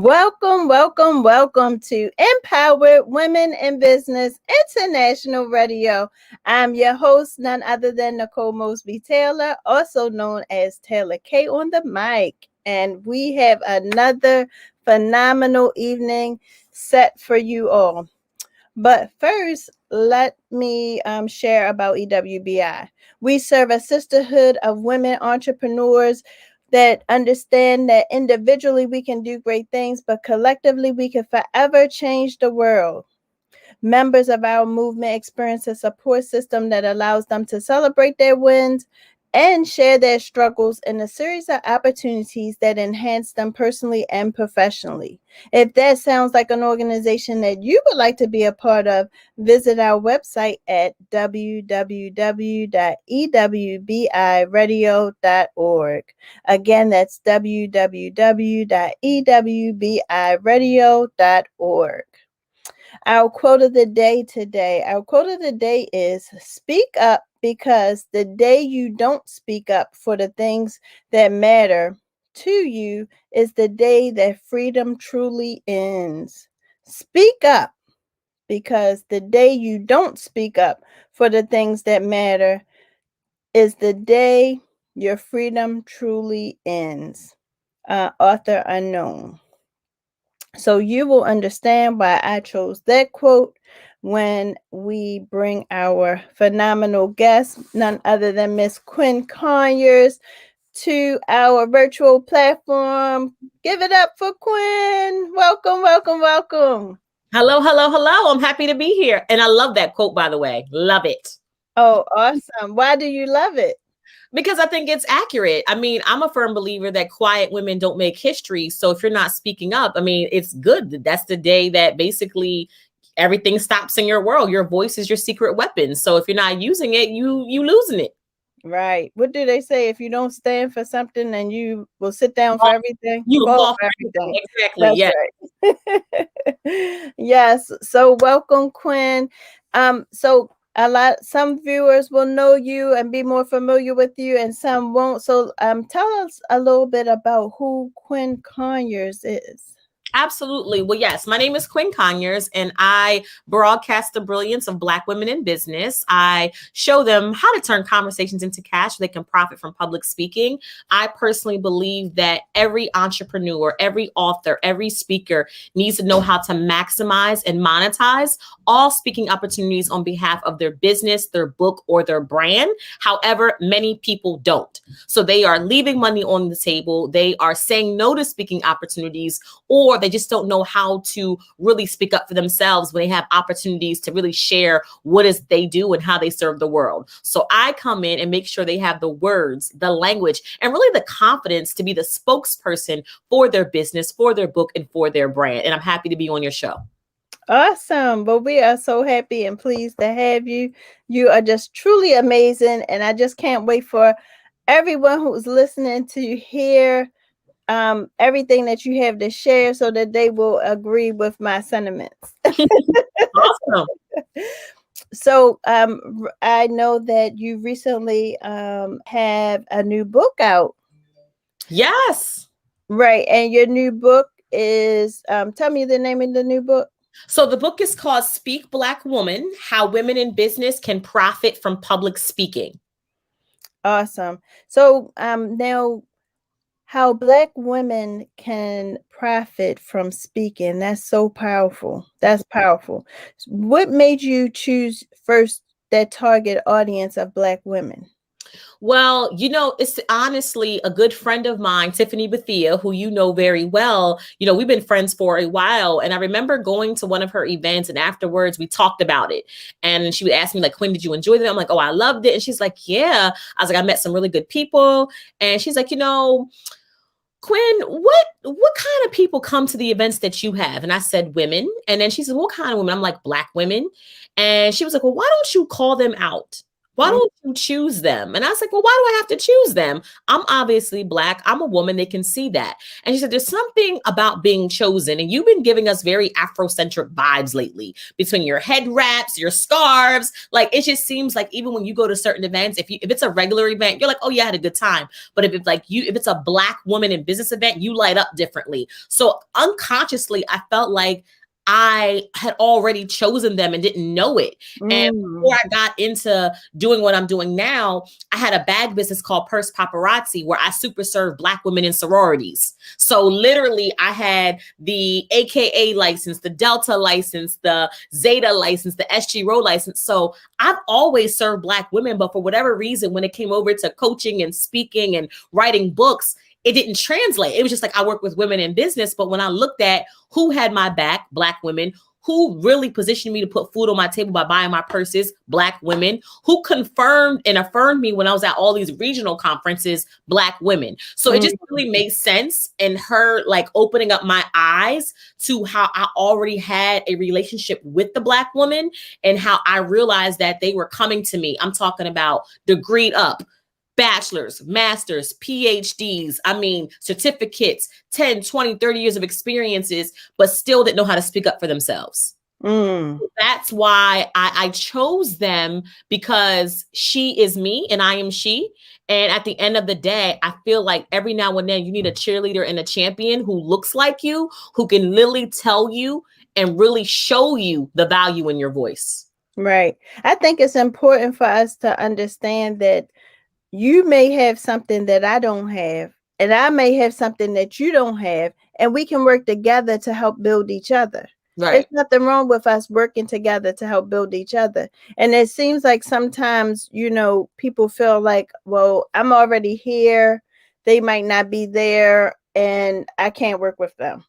Welcome, welcome, welcome to Empowered Women in Business International Radio. I'm your host, none other than Nicole Mosby Taylor, also known as Taylor K on the mic. And we have another phenomenal evening set for you all. But first, let me share about EWBI. We serve a sisterhood of women entrepreneurs that understand that individually we can do great things, but collectively we can forever change the world. Members of our movement experience a support system that allows them to celebrate their wins and share their struggles in a series of opportunities that enhance them personally and professionally. If that sounds like an organization that you would like to be a part of, visit our website at www.ewbiradio.org. Again, that's www.ewbiradio.org. Our quote of the day today. Our quote of the day is, speak up, because the day you don't speak up for the things that matter to you is the day that freedom truly ends. Speak up, because the day you don't speak up for the things that matter is the day your freedom truly ends. Author unknown. So you will understand why I chose that quote when we bring our phenomenal guest, none other than Miss Quinn Conyers, to our virtual platform. Give it up for Quinn. Welcome, welcome, welcome. Hello, hello, hello. I'm happy to be here. And I love that quote, by the way. Love it. Oh, awesome. Why do you love it? Because I think it's accurate. I mean, I'm a firm believer that quiet women don't make history. So if you're not speaking up, I mean, it's good. That's the day that basically everything stops in your world. Your voice is your secret weapon. So if you're not using it, you losing it. Right. What do they say? If you don't stand for something, then you will sit down for everything. You fall for everything. Exactly. That's right. Yes. So welcome, Quinn. So some viewers will know you and be more familiar with you, and some won't. So tell us a little bit about who Quinn Conyers is. Absolutely. Well, yes, my name is Quinn Conyers, and I broadcast the brilliance of Black women in business. I show them how to turn conversations into cash so they can profit from public speaking. I personally believe that every entrepreneur, every author, every speaker needs to know how to maximize and monetize all speaking opportunities on behalf of their business, their book, or their brand. However, many people don't. So they are leaving money on the table. They are saying no to speaking opportunities, or they just don't know how to really speak up for themselves when they have opportunities to really share what is they do and how they serve the world. So I come in and make sure they have the words, the language, and really the confidence to be the spokesperson for their business, for their book, and for their brand. And I'm happy to be on your show. Awesome. Well, we are so happy and pleased to have you. You are just truly amazing. And I just can't wait for everyone who's listening to hear everything that you have to share so that they will agree with my sentiments. Awesome. So I know that you recently have a new book out. Yes. Right. And your new book is, tell me the name of the new book. So the book is called Speak Black Woman: How Women in Business Can Profit from Public Speaking. Awesome. So now, how Black women can profit from speaking. That's so powerful. That's powerful. What made you choose first that target audience of Black women? Well, it's honestly a good friend of mine, Tiffany Bethia, who you know very well. We've been friends for a while. And I remember going to one of her events, and afterwards we talked about it. And she would ask me, like, Quinn, did you enjoy them? I'm like, oh, I loved it. And she's like, yeah. I was like, I met some really good people. And she's like, Quinn, what kind of people come to the events that you have? And I said, women. And then she said, what kind of women? I'm like, Black women. And she was like, well, why don't you call them out Why don't you choose them? And I was like, well, why do I have to choose them? I'm obviously Black. I'm a woman. They can see that. And she said, there's something about being chosen. And you've been giving us very Afrocentric vibes lately between your head wraps, your scarves. Like, it just seems like even when you go to certain events, if it's a regular event, you're like, oh, yeah, I had a good time. But if it's a Black woman in business event, you light up differently. So unconsciously, I felt like I had already chosen them and didn't know it. And before I got into doing what I'm doing now, I had a bag business called Purse Paparazzi where I super served Black women in sororities. So literally I had the AKA license, the Delta license, the Zeta license, the SG Row license. So I've always served Black women, but for whatever reason, when it came over to coaching and speaking and writing books, it didn't translate. It was just like I work with women in business. But when I looked at who had my back, Black women, who really positioned me to put food on my table by buying my purses, Black women, who confirmed and affirmed me when I was at all these regional conferences, Black women. So it just really made sense. And her like opening up my eyes to how I already had a relationship with the Black woman and how I realized that they were coming to me. I'm talking about degreed up, bachelors, masters, PhDs, certificates, 10, 20, 30 years of experiences, but still didn't know how to speak up for themselves. That's why I chose them, because she is me and I am she. And at the end of the day, I feel like every now and then you need a cheerleader and a champion who looks like you, who can literally tell you and really show you the value in your voice. Right. I think it's important for us to understand that you may have something that I don't have, and I may have something that you don't have, and we can work together to help build each other. Right. There's nothing wrong with us working together to help build each other. And it seems like sometimes, people feel like, well, I'm already here. They might not be there, and I can't work with them.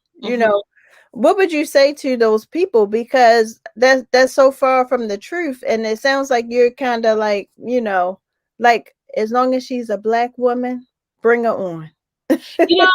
What would you say to those people? Because that's so far from the truth. And it sounds like you're kind of like, like, as long as she's a Black woman, bring her on. You know,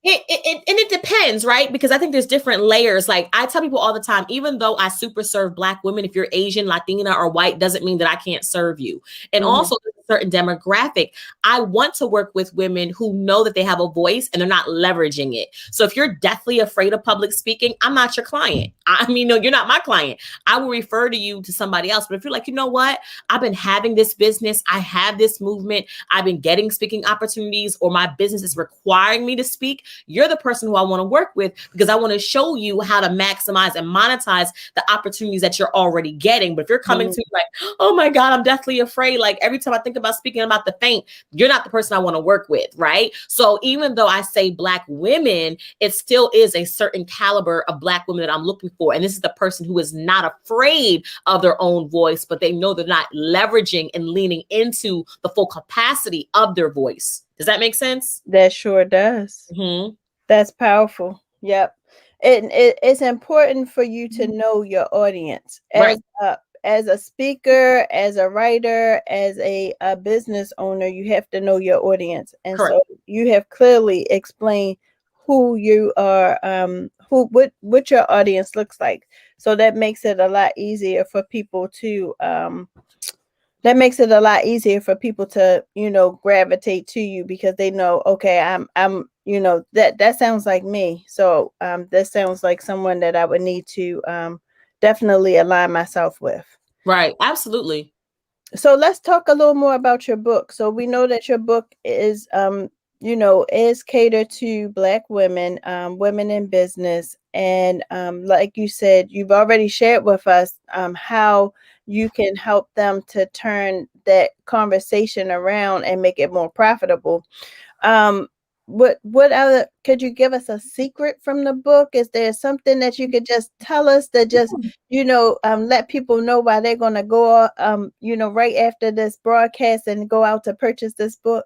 it depends, right? Because I think there's different layers. Like I tell people all the time, even though I super serve Black women, if you're Asian, Latina, or white, doesn't mean that I can't serve you. And also there's a certain demographic. I want to work with women who know that they have a voice and they're not leveraging it. So if you're deathly afraid of public speaking, I'm not your client. No, you're not my client. I will refer to you to somebody else. But if you're like, you know what? I've been having this business. I have this movement. I've been getting speaking opportunities, or my business is requiring me to speak. You're the person who I want to work with, because I want to show you how to maximize and monetize the opportunities that you're already getting. But if you're coming to me like, oh my God, I'm deathly afraid, like every time I think about speaking, I'm about to faint, you're not the person I want to work with, right? So even though I say Black women, it still is a certain caliber of Black women that I'm looking for. And this is the person who is not afraid of their own voice, but they know they're not leveraging and leaning into the full capacity of their voice. Does that make sense? That sure does. That's powerful. Yep. It's important for you to know your audience as a speaker, as a writer, as a business owner. You have to know your audience, and so you have clearly explained who you are, what your audience looks like. So that makes it a lot easier for people to gravitate to you, because they know, okay, I'm that sounds like me. So that sounds like someone that I would need to definitely align myself with. Right. Absolutely. So let's talk a little more about your book. So we know that your book is is catered to Black women, women in business. And like you said, you've already shared with us how you can help them to turn that conversation around and make it more profitable. What other, could you give us a secret from the book? Is there something that you could just tell us that just let people know why they're going to go right after this broadcast and go out to purchase this book?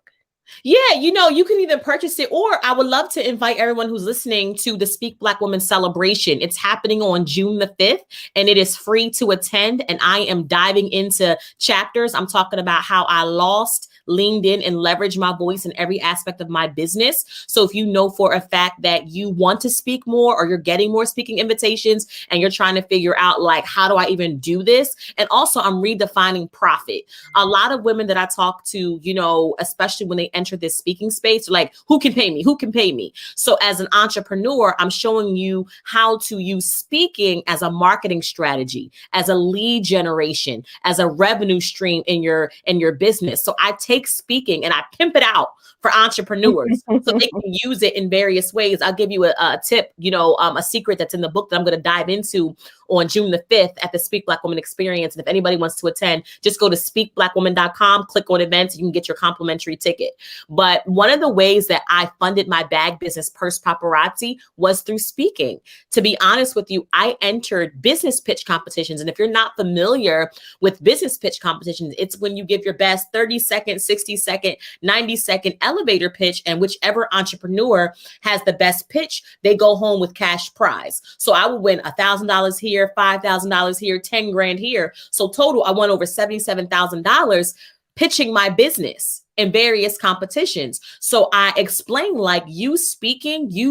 Yeah, you can either purchase it, or I would love to invite everyone who's listening to the Speak Black Women celebration. It's happening on June the 5th, and it is free to attend. And I am diving into chapters. I'm talking about how I lost, leaned in, and leveraged my voice in every aspect of my business. So if you know for a fact that you want to speak more, or you're getting more speaking invitations and you're trying to figure out, like, how do I even do this? And also, I'm redefining profit. A lot of women that I talk to, especially when they enter this speaking space, like, who can pay me? Who can pay me? So as an entrepreneur, I'm showing you how to use speaking as a marketing strategy, as a lead generation, as a revenue stream in your business. So I take speaking and I pimp it out for entrepreneurs so they can use it in various ways. I'll give you a tip, a secret that's in the book that I'm going to dive into on June the 5th at the Speak Black Woman Experience. And if anybody wants to attend, just go to speakblackwoman.com, click on events, you can get your complimentary ticket. But one of the ways that I funded my bag business, Purse Paparazzi, was through speaking. To be honest with you, I entered business pitch competitions. And if you're not familiar with business pitch competitions, it's when you give your best 30-second, 60-second, 90-second elevator pitch, and whichever entrepreneur has the best pitch, they go home with cash prize. So I would win $1,000 here, $5,000 here, 10 grand here. So total, I won over $77,000 pitching my business in various competitions. So I explained, like, you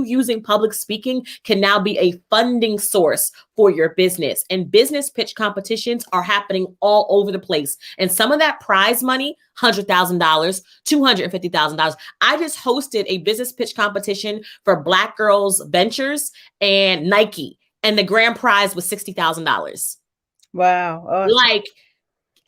using public speaking can now be a funding source for your business. And business pitch competitions are happening all over the place. And some of that prize money, $100,000, $250,000. I just hosted a business pitch competition for Black Girls Ventures and Nike, and the grand prize was $60,000. Wow. Awesome.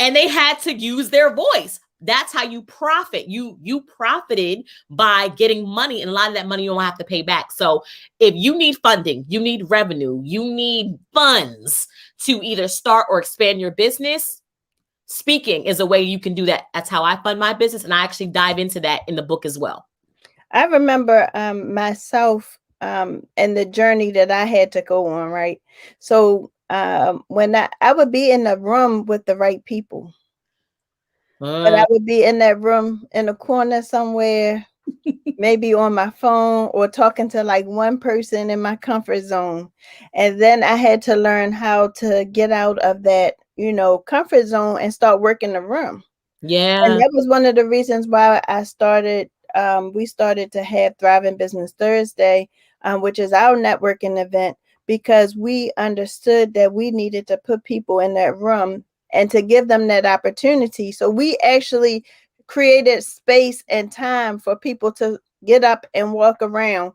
And they had to use their voice. That's how you profit. You profited by getting money, and a lot of that money you don't have to pay back. So if you need funding, you need revenue, you need funds to either start or expand your business, speaking is a way you can do that. That's how I fund my business. And I actually dive into that in the book as well. I remember myself and the journey that I had to go on, right? So when I would be in a room with the right people, but I would be in that room in a corner somewhere, maybe on my phone or talking to like one person in my comfort zone. And then I had to learn how to get out of that, comfort zone and start working the room. Yeah. And that was one of the reasons why we started to have Thriving Business Thursday, which is our networking event, because we understood that we needed to put people in that room and to give them that opportunity. So we actually created space and time for people to get up and walk around,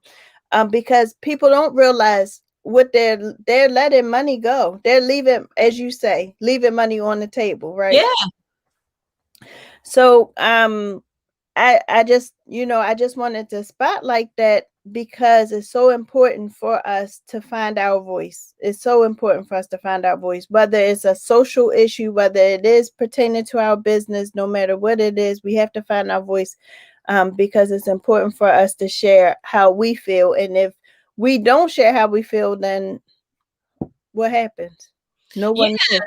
because people don't realize what they're letting money go. They're leaving, as you say, leaving money on the table, right? Yeah. So I just wanted to spotlight that, because it's so important for us to find our voice. It's so important for us to find our voice, whether it's a social issue, whether it is pertaining to our business, no matter what it is, we have to find our voice, because it's important for us to share how we feel. And if we don't share how we feel, then what happens? No one knows.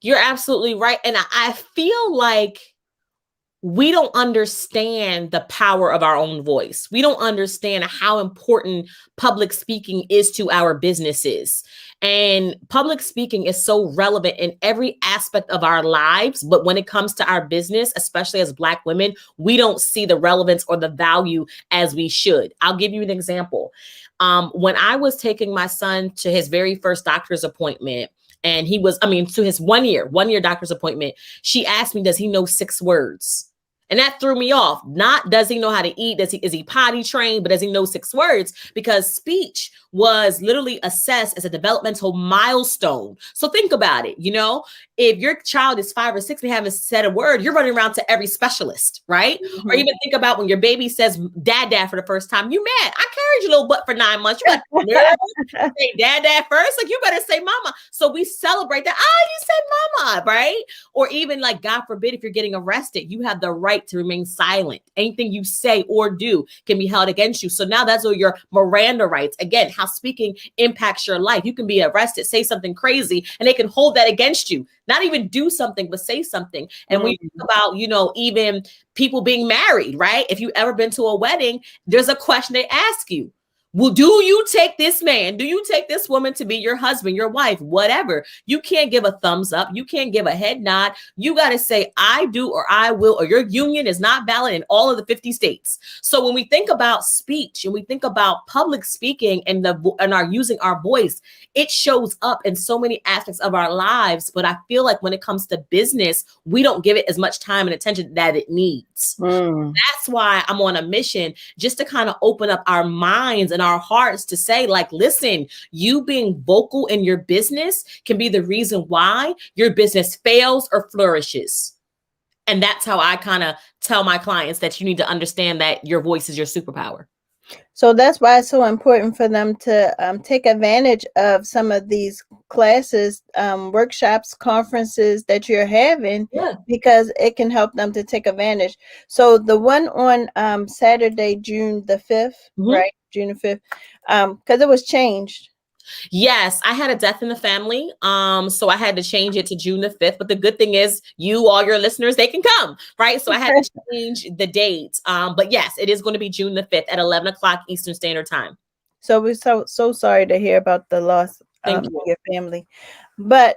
You're absolutely right. And I feel like we don't understand the power of our own voice. We don't understand how important public speaking is to our businesses. And public speaking is so relevant in every aspect of our lives. But when it comes to our business, especially as Black women, we don't see the relevance or the value as we should. I'll give you an example. When I was taking my son to his very first doctor's appointment, and to his one year doctor's appointment, she asked me, does he know 6 words? And that threw me off. Not does he know how to eat? Is he potty trained? But does he know 6 words? Because speech was literally assessed as a developmental milestone. So think about it. If your child is 5 or 6 and they haven't said a word, you're running around to every specialist, right? Mm-hmm. Or even think about when your baby says dad for the first time. You mad? I carried your little butt for 9 months. You like, say dad first? Like, you better say mama. So we celebrate that. You said mama, right? Or even, like, God forbid, if you're getting arrested, you have the right right to remain silent. Anything you say or do can be held against you. So now that's all your Miranda rights. Again, how speaking impacts your life. You can be arrested, say something crazy, and they can hold that against you. Not even do something, but say something. And when you think about, even people being married, right? If you've ever been to a wedding, there's a question they ask you. Well, do you take this man? Do you take this woman to be your husband, your wife, whatever? You can't give a thumbs up. You can't give a head nod. You got to say, I do, or I will, or your union is not valid in all of the 50 states. So when we think about speech and we think about public speaking and our using our voice, it shows up in so many aspects of our lives. But I feel like when it comes to business, we don't give it as much time and attention that it needs. That's why I'm on a mission just to kind of open up our minds and our hearts to say, like, listen, you being vocal in your business can be the reason why your business fails or flourishes. And that's how I kind of tell my clients that you need to understand that your voice is your superpower. So that's why it's so important for them to take advantage of some of these classes, workshops, conferences that you're having, because it can help them to take advantage. So the one on Saturday, June the 5th, right? June the 5th, because it was changed. Yes, I had a death in the family. So I had to change it to June the 5th. But the good thing is all your listeners, they can come, right? So I had to change the date. But yes, it is going to be June the 5th at 11 o'clock Eastern Standard Time. So we're so sorry to hear about the loss of your family. But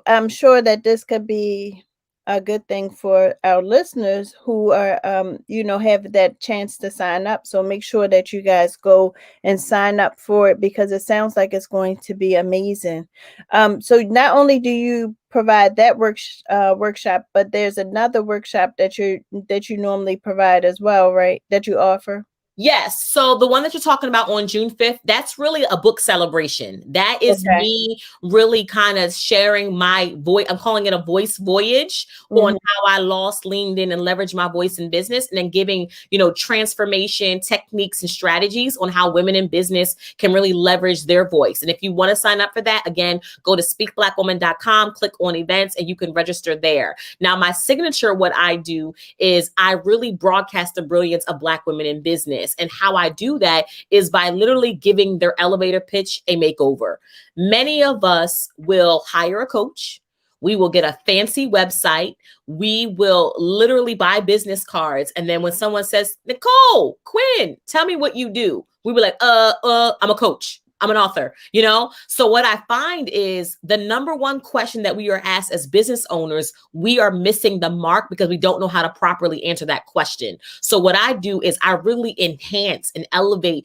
I'm sure that this could be a good thing for our listeners who are, have that chance to sign up. So make sure that you guys go and sign up for it, because it sounds like it's going to be amazing. So not only do you provide that workshop, but there's another workshop that you normally provide as well, right? That you offer. Yes. So the one that you're talking about on June 5th, that's really a book celebration. That is me really kind of sharing my voice. I'm calling it a voice voyage on how I lost, leaned in, and leveraged my voice in business, and then giving, transformation techniques and strategies on how women in business can really leverage their voice. And if you want to sign up for that, again, go to speakblackwoman.com, click on events, and you can register there. Now, my signature, what I do is I really broadcast the brilliance of Black women in business. And how I do that is by literally giving their elevator pitch a makeover. Many of us will hire a coach. We will get a fancy website. We will literally buy business cards. And then when someone says, Nicole, Quinn, tell me what you do, we were like, I'm a coach. I'm an author, So what I find is the number one question that we are asked as business owners, we are missing the mark because we don't know how to properly answer that question. So what I do is I really enhance and elevate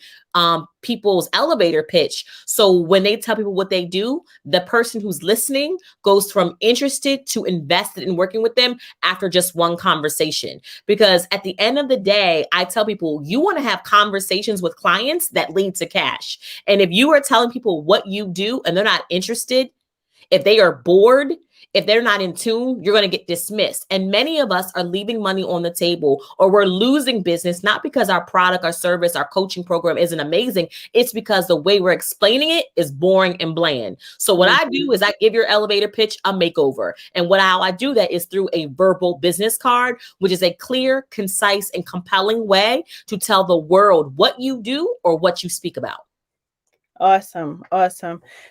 people's elevator pitch. So when they tell people what they do, the person who's listening goes from interested to invested in working with them after just one conversation. Because at the end of the day, I tell people, you want to have conversations with clients that lead to cash. And if you are telling people what you do and they're not interested, if they are bored, if they're not in tune, you're going to get dismissed. And many of us are leaving money on the table, or we're losing business, not because our product, our service, our coaching program isn't amazing. It's because the way we're explaining it is boring and bland. So what I do is I give your elevator pitch a makeover. And how I do that is through a verbal business card, which is a clear, concise, and compelling way to tell the world what you do or what you speak about. Awesome.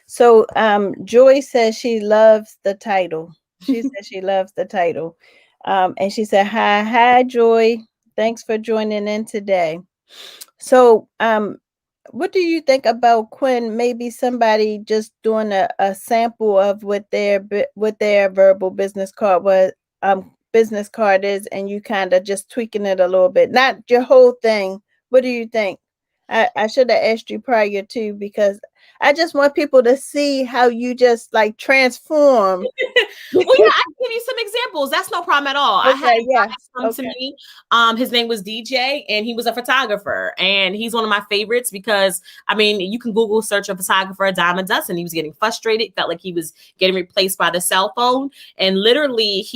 So Joy says she loves the title. She says she loves the title. And she said, hi, Joy. Thanks for joining in today. So what do you think about, Quinn, maybe somebody just doing a sample of what their verbal business card is, and you kind of just tweaking it a little bit, not your whole thing? What do you think? I should have asked you prior to, because I just want people to see how you just like transform. Well, yeah, I can give you some examples. That's no problem at all. Okay, I had a guy come to me. His name was DJ, and he was a photographer, and he's one of my favorites because, you can Google search a photographer a dime a dozen. He was getting frustrated, felt like he was getting replaced by the cell phone. And literally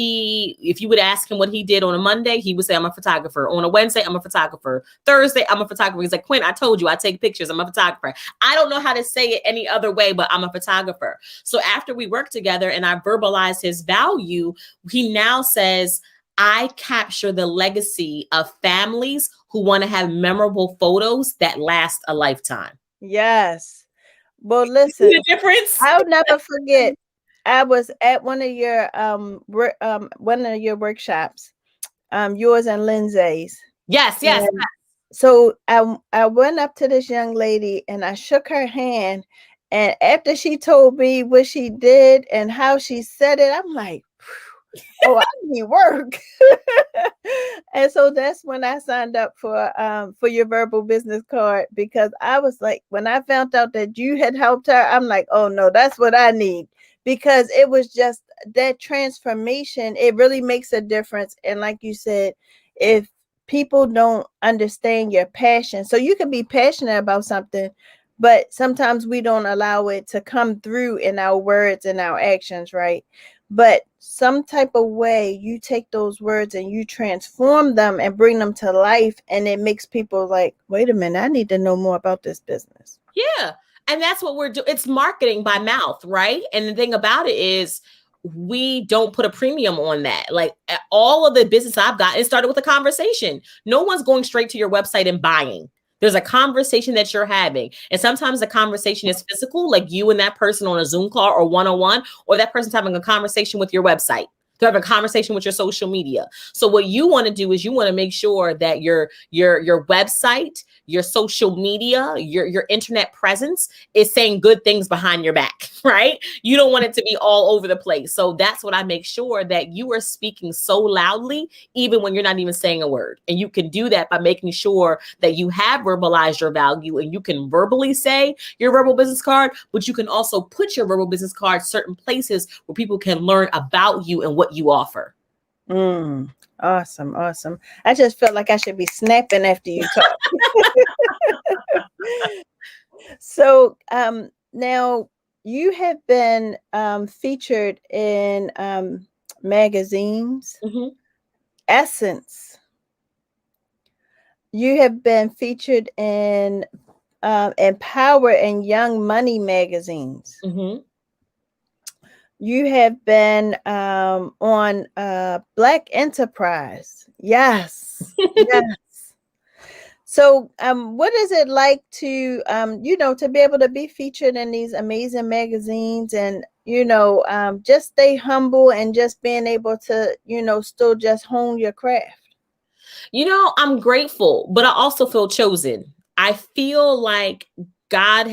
if you would ask him what he did on a Monday, he would say, I'm a photographer. On a Wednesday, I'm a photographer. Thursday, I'm a photographer. He's like, Quinn, I told you I take pictures. I'm a photographer. I don't know how to say it any other way, but I'm a photographer. So after we worked together and I verbalized his value, he now says, I capture the legacy of families who want to have memorable photos that last a lifetime. Yes. Well, See listen, the difference? I'll never forget. I was at one of your workshops, yours and Lindsay's. Yes, yes. And so I went up to this young lady and I shook her hand. And after she told me what she did and how she said it, I'm like, oh, I need work. And so that's when I signed up for your verbal business card, because I was like, when I found out that you had helped her, I'm like, oh no, that's what I need. Because it was just that transformation, it really makes a difference. And like you said, if people don't understand your passion, so you can be passionate about something, but sometimes we don't allow it to come through in our words and our actions, right? But some type of way you take those words and you transform them and bring them to life, and it makes people like, wait a minute, I need to know more about this business. Yeah. And that's what we're doing. It's marketing by mouth, right? And the thing about it is, we don't put a premium on that. Like all of the business I've got, it started with a conversation. No one's going straight to your website and buying. There's a conversation that you're having. And sometimes the conversation is physical, like you and that person on a Zoom call or one-on-one, or that person's having a conversation with your website. They're having a conversation with your social media. So what you want to do is you want to make sure that your website, your social media, your internet presence is saying good things behind your back, right? You don't want it to be all over the place. So that's what I make sure, that you are speaking so loudly, even when you're not even saying a word. And you can do that by making sure that you have verbalized your value, and you can verbally say your verbal business card, but you can also put your verbal business card certain places where people can learn about you and what you offer. Awesome. Awesome. I just felt like I should be snapping after you talk. So now you have been featured in magazines. Mm-hmm. Essence. You have been featured in Empower and Young Money magazines. Mm-hmm. You have been on Black Enterprise. Yes. Yes. So what is it like to to be able to be featured in these amazing magazines, and just stay humble and just being able to still just hone your craft? I'm grateful, but I also feel chosen. I feel like God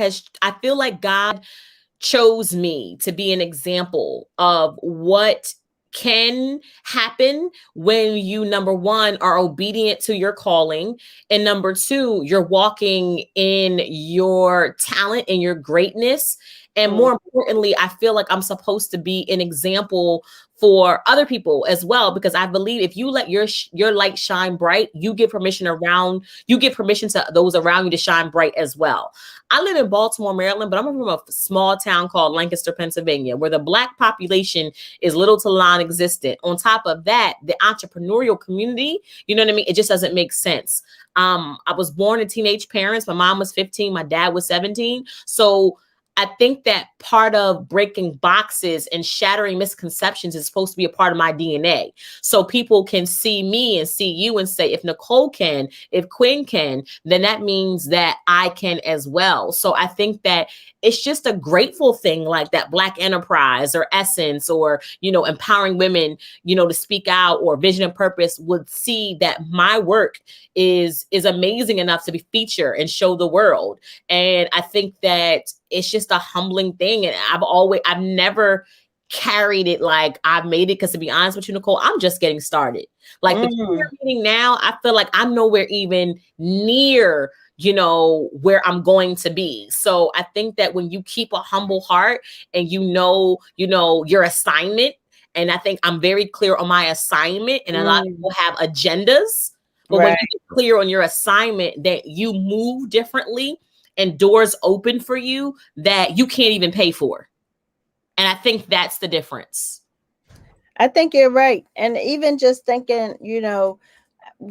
chose me to be an example of what can happen when you, number one, are obedient to your calling, and number two, you're walking in your talent and your greatness. And more importantly, I feel like I'm supposed to be an example for other people as well, because I believe if you let your light shine bright, you give permission to those around you to shine bright as well. I live in Baltimore, Maryland, but I'm from a small town called Lancaster, Pennsylvania, where the Black population is little to non-existent. On top of that, the entrepreneurial community, you know what I mean? It just doesn't make sense. I was born to teenage parents. My mom was 15, my dad was 17. So I think that part of breaking boxes and shattering misconceptions is supposed to be a part of my DNA. So people can see me and see you and say, if Nicole can, if Quinn can, then that means that I can as well. So I think that it's just a grateful thing, like that Black Enterprise or Essence or, empowering women, to speak out, or Vision and Purpose would see that my work is amazing enough to be featured and show the world. And I think that it's just a humbling thing. And I've never carried it like I've made it. Because to be honest with you, Nicole, I'm just getting started. Like the career meeting now, I feel like I'm nowhere even near, where I'm going to be. So I think that when you keep a humble heart and your assignment, and I think I'm very clear on my assignment, and a lot of people have agendas, but when you get clear on your assignment, that you move differently and doors open for you that you can't even pay for. And I think that's the difference. I think you're right. And even just thinking,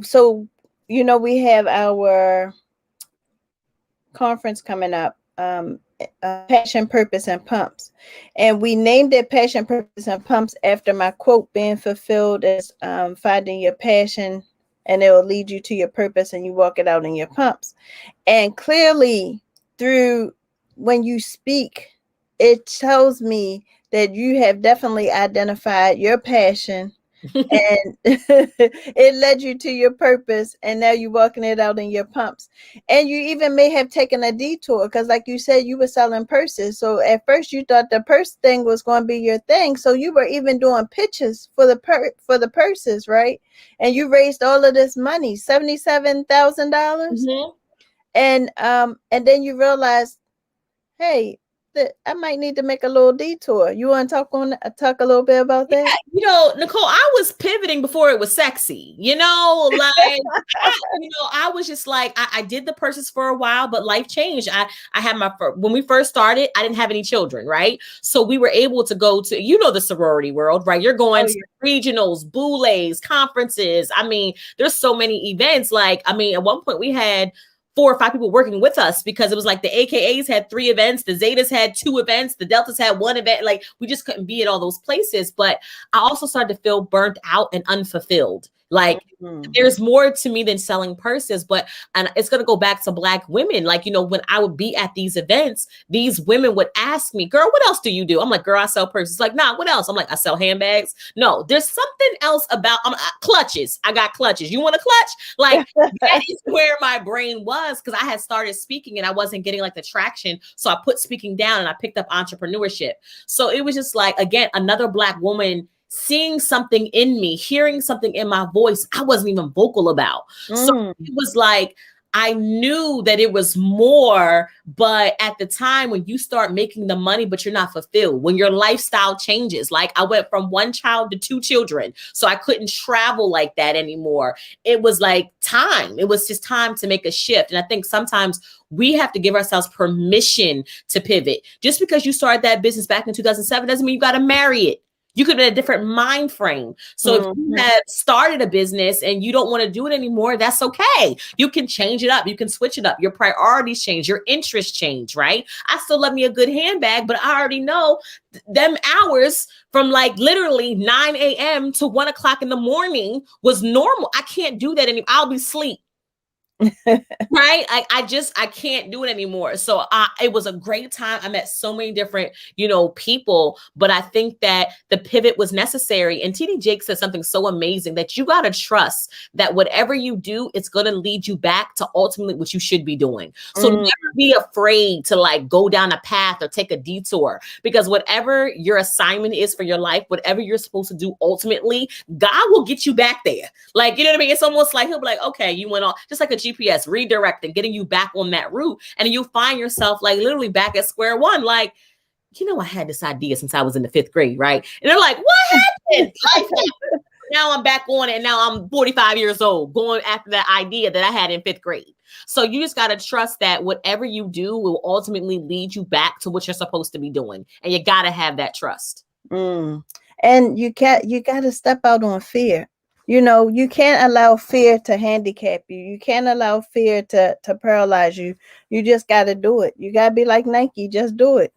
so, we have our conference coming up Passion, Purpose, and Pumps. And we named it Passion, Purpose, and Pumps after my quote, being fulfilled is finding your passion and it will lead you to your purpose and you walk it out in your pumps. And clearly, through when you speak, it tells me that you have definitely identified your passion and it led you to your purpose, and now you're walking it out in your pumps. And you even may have taken a detour because, like you said, you were selling purses. So at first you thought the purse thing was going to be your thing, so you were even doing pitches for the purses, right? And you raised all of this money, $77,000. And then you realized, hey, I might need to make a little detour. You want to talk a little bit about that? Yeah, Nicole, I was pivoting before it was sexy. I was just like, I did the purses for a while, but life changed. I had when we first started, I didn't have any children, right? So we were able to go to, the sorority world, right? You're going to regionals, boules, conferences. I mean, there's so many events. At one point we had 4 or 5 people working with us because it was like the AKAs had 3 events, the Zetas had 2 events, the Deltas had 1 event. Like, we just couldn't be at all those places. But I also started to feel burnt out and unfulfilled. Like, there's more to me than selling purses, and it's going to go back to Black women. When I would be at these events, these women would ask me, girl, what else do you do? I'm like, girl, I sell purses. Like, nah, what else? I'm like, I sell handbags. No, there's something else about clutches. I got clutches. You want a clutch? Like, that is where my brain was, because I had started speaking and I wasn't getting like the traction. So I put speaking down and I picked up entrepreneurship. So it was just like, again, another Black woman seeing something in me, hearing something in my voice I wasn't even vocal about. So it was like, I knew that it was more, but at the time when you start making the money, but you're not fulfilled, when your lifestyle changes, like I went from 1 child to 2 children, so I couldn't travel like that anymore. It was like time. It was just time to make a shift. And I think sometimes we have to give ourselves permission to pivot. Just because you started that business back in 2007 doesn't mean you got to marry it. You could be in a different mind frame. So if you have started a business and you don't want to do it anymore, that's okay. You can change it up. You can switch it up. Your priorities change. Your interests change, right? I still love me a good handbag, but I already know them hours from like literally 9 a.m. to 1 o'clock in the morning was normal. I can't do that anymore. I'll be asleep. Right? I can't do it anymore. So it was a great time. I met so many different, people, but I think that the pivot was necessary. And TD Jake said something so amazing that you got to trust that whatever you do, it's going to lead you back to ultimately what you should be doing. So never be afraid to like go down a path or take a detour, because whatever your assignment is for your life, whatever you're supposed to do, ultimately, God will get you back there. Like, you know what I mean? It's almost like he'll be like, okay, you went on, just like a GPS, redirecting, getting you back on that route. And you'll find yourself like literally back at square one. Like, I had this idea since I was in the 5th grade, right? And they're like, what happened? Life happened. Now I'm back on it. And now I'm 45 years old going after that idea that I had in 5th grade. So you just got to trust that whatever you do will ultimately lead you back to what you're supposed to be doing. And you got to have that trust. And you got to step out on fear. You can't allow fear to handicap you. You can't allow fear to paralyze you. You just got to do it. You got to be like Nike. Just do it.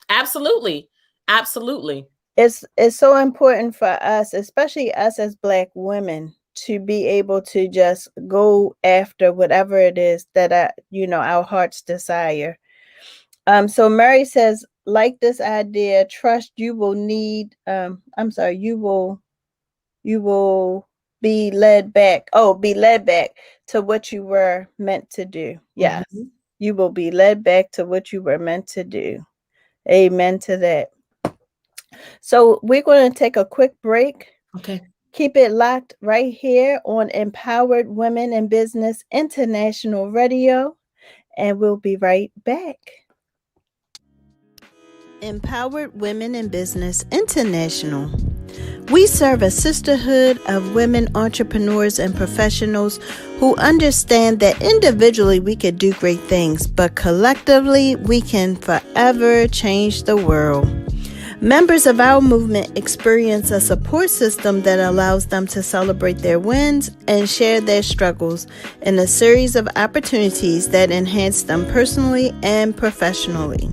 Absolutely. Absolutely. It's so important for us, especially us as Black women, to be able to just go after whatever it is that our hearts desire. So Mary says, like this idea, trust you will need. You will be led back. Be led back to what you were meant to do. Yes. You will be led back to what you were meant to do. Amen to that. So we're going to take a quick break. Okay. Keep it locked right here on Empowered Women in Business International Radio, and we'll be right back. Empowered Women in Business International. We serve a sisterhood of women entrepreneurs and professionals who understand that individually we could do great things, but collectively we can forever change the world. Members of our movement experience a support system that allows them to celebrate their wins and share their struggles in a series of opportunities that enhance them personally and professionally.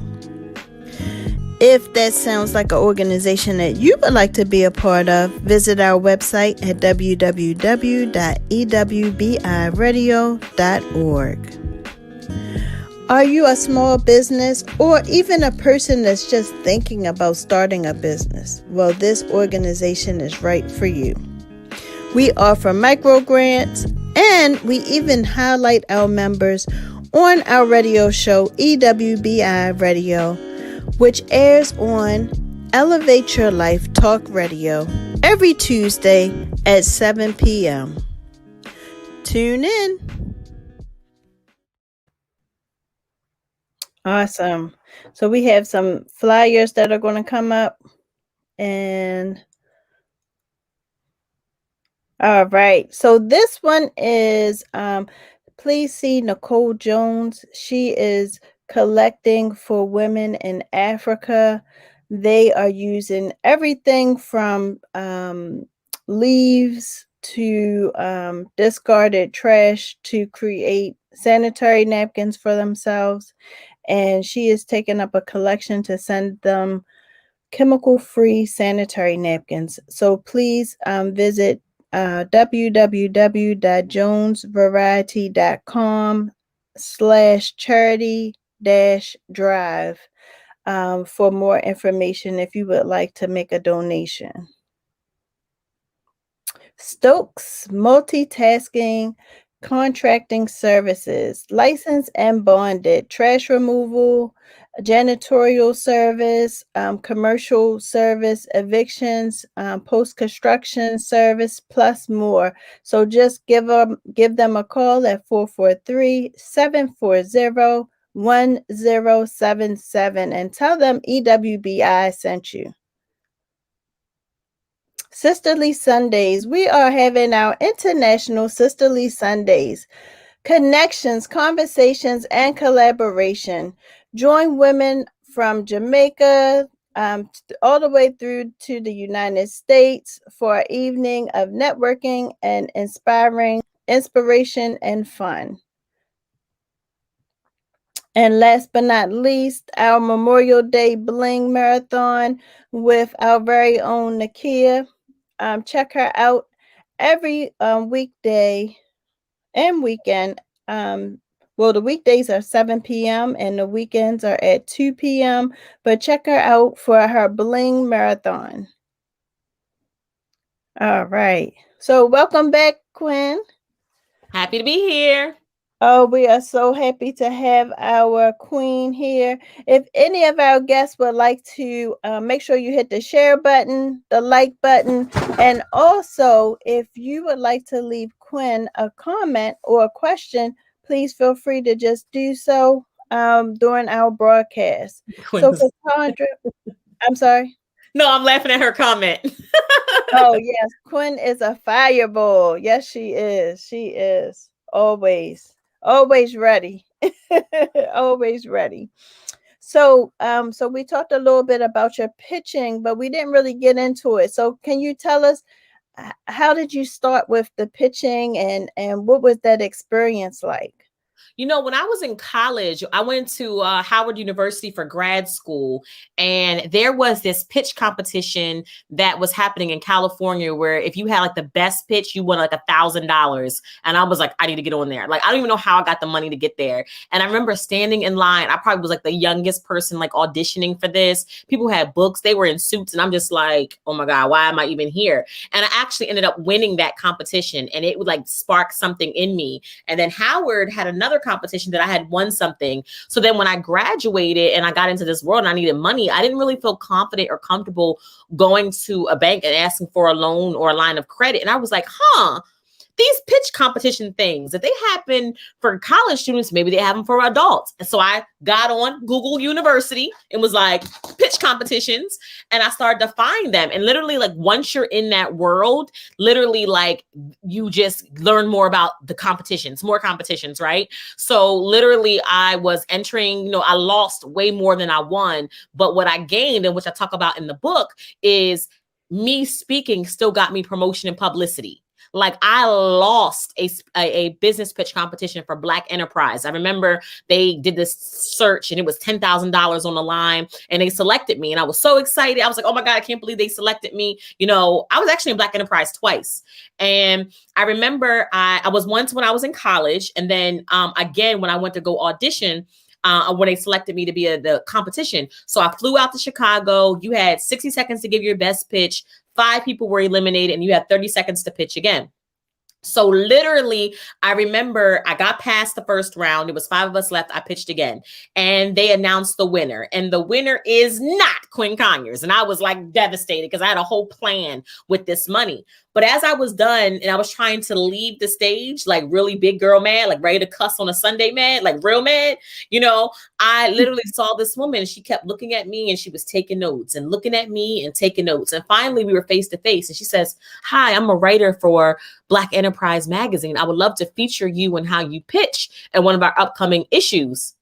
If that sounds like an organization that you would like to be a part of, visit our website at www.ewbiradio.org. Are you a small business or even a person that's just thinking about starting a business? Well, this organization is right for you. We offer micro grants and we even highlight our members on our radio show, EWBI Radio, which airs on Elevate Your Life Talk Radio every Tuesday at 7 p.m. Tune in. Awesome. So we have some flyers that are going to come up. And all right. So this one is, please see Nicole Jones. She is collecting for women in Africa. They are using everything from leaves to discarded trash to create sanitary napkins for themselves. And she is taking up a collection to send them chemical-free sanitary napkins. So please visit www.jonesvariety.com/charity-drive for more information if you would like to make a donation. Stokes Multitasking Contracting Services, licensed and bonded, trash removal, janitorial service, commercial service, evictions, post-construction service, plus more. So just give them a call at 443-740-1077 and tell them EWBI sent you. Sisterly Sundays. We are having our International Sisterly Sundays. Connections, conversations, and collaboration. Join women from Jamaica all the way through to the United States for an evening of networking and inspiration and fun. And last but not least, our Memorial Day Bling Marathon with our very own Nakia. Check her out every weekday and weekend. Well, the weekdays are 7 p.m. and the weekends are at 2 p.m. But check her out for her Bling Marathon. All right. So welcome back, Quinn. Happy to be here. Oh, we are so happy to have our queen here. If any of our guests would like to make sure you hit the share button, the like button, and also if you would like to leave Quinn a comment or a question, please feel free to just do so during our broadcast. So for Cassandra, I'm sorry. No, I'm laughing at her comment. Oh, yes. Quinn is a fireball. Yes, she is. She is. Always ready. Always ready. So we talked a little bit about your pitching, but we didn't really get into it. So can you tell us, how did you start with the pitching and what was that experience like? You know, when I was in college, I went to Howard University for grad school, and there was this pitch competition that was happening in California where if you had like the best pitch, you won like $1,000. And I was like, I need to get on there. Like, I don't even know how I got the money to get there. And I remember standing in line. I probably was like the youngest person like auditioning for this. People had books. They were in suits. And I'm just like, oh my God, why am I even here? And I actually ended up winning that competition, and it would like spark something in me. And then Howard had another competition that I had won something. So then when I graduated and I got into this world and I needed money, I didn't really feel confident or comfortable going to a bank and asking for a loan or a line of credit. And I was like, these pitch competition things, if they happen for college students, maybe they have them for adults. And so I got on Google University and was like, pitch competitions. And I started to find them. And literally, like, once you're in that world, literally, like, you just learn more about the competitions, more competitions, right? So literally, I was entering, I lost way more than I won. But what I gained, and which I talk about in the book, is me speaking still got me promotion and publicity. Like, I lost a business pitch competition for Black enterprise. I remember they did this search and it was $10,000 on the line and they selected me. And I was so excited. I was like, oh my God, I can't believe they selected me. I was actually in Black enterprise twice. And I remember I was once when I was in college. And then again, when I went to go audition, when they selected me to be the competition. So I flew out to Chicago. You had 60 seconds to give your best pitch. 5 people were eliminated and you had 30 seconds to pitch again. So literally, I remember I got past the first round. It was 5 of us left. I pitched again and they announced the winner. And the winner is not Quinn Conyers. And I was like devastated because I had a whole plan with this money. But as I was done and I was trying to leave the stage, like really big girl mad, like ready to cuss on a Sunday mad, like real mad, I literally saw this woman and she kept looking at me and she was taking notes and looking at me and taking notes. And finally we were face to face and she says, hi, I'm a writer for Black Enterprise magazine. I would love to feature you and how you pitch in one of our upcoming issues.